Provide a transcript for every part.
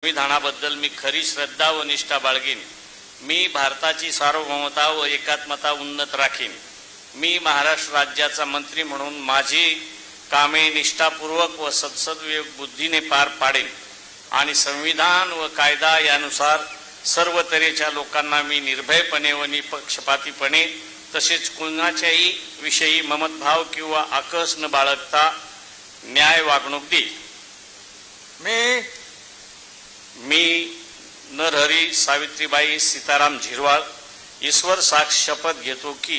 संविधानाबद्दल मी खरी श्रद्धा व निष्ठा बाळगीन। मी भारताची सार्वभौमता व एकात्मता उन्नत राखीन। मी महाराष्ट्र राज्याचा मंत्री म्हणून माझी कामे निष्ठापूर्वक व सद्सद्विवेक बुद्धीने पार पाडेन आणि संविधान व कायदा यानुसार सर्व तऱ्हेच्या लोकांना मी निर्भयपणे व निपक्षपातीपणे तसेच कोणाच्याही विषयी ममतभाव किंवा आकस न बाळगता न्याय वागणूक देईन। मी नरहरी सावित्रीबाई सीताराम झिरवाळ ईश्वर साक्ष शपथ घेतो की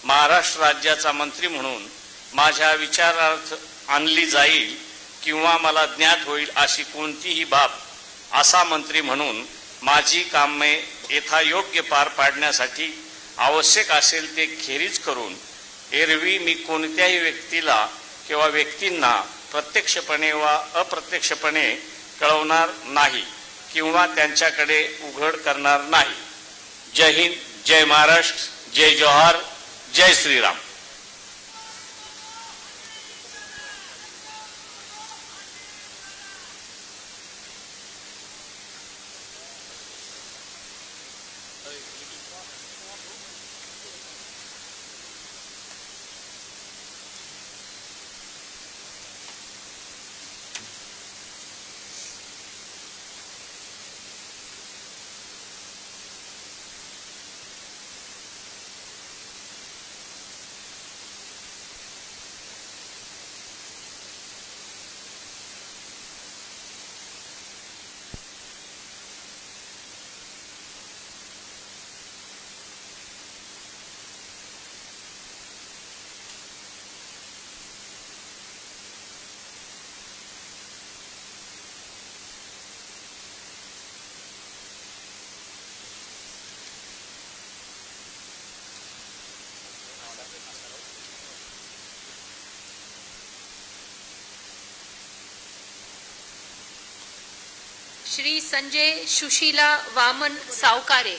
महाराष्ट्र राज्याचा मंत्री म्हणून माझ्या विचारार्थ आणली जाईल किंवा मला ज्ञात होईल अशी कोणतीही बाब असा मंत्री म्हणून माझी कामे यथायोग्य पार पाडण्यासाठी आवश्यक असेल ते खेरीज करून एरवी मी कोणत्याही व्यक्तीला किंवा व्यक्तींना प्रत्यक्षपणे वा अप्रत्यक्षपणे कळवणार नाही किंवा त्यांच्याकडे उघड करणार नाही। जय हिंद, जय महाराष्ट्र, जय जोहार, जय श्रीराम। श्री संजय सुशीला वामन सावकारे।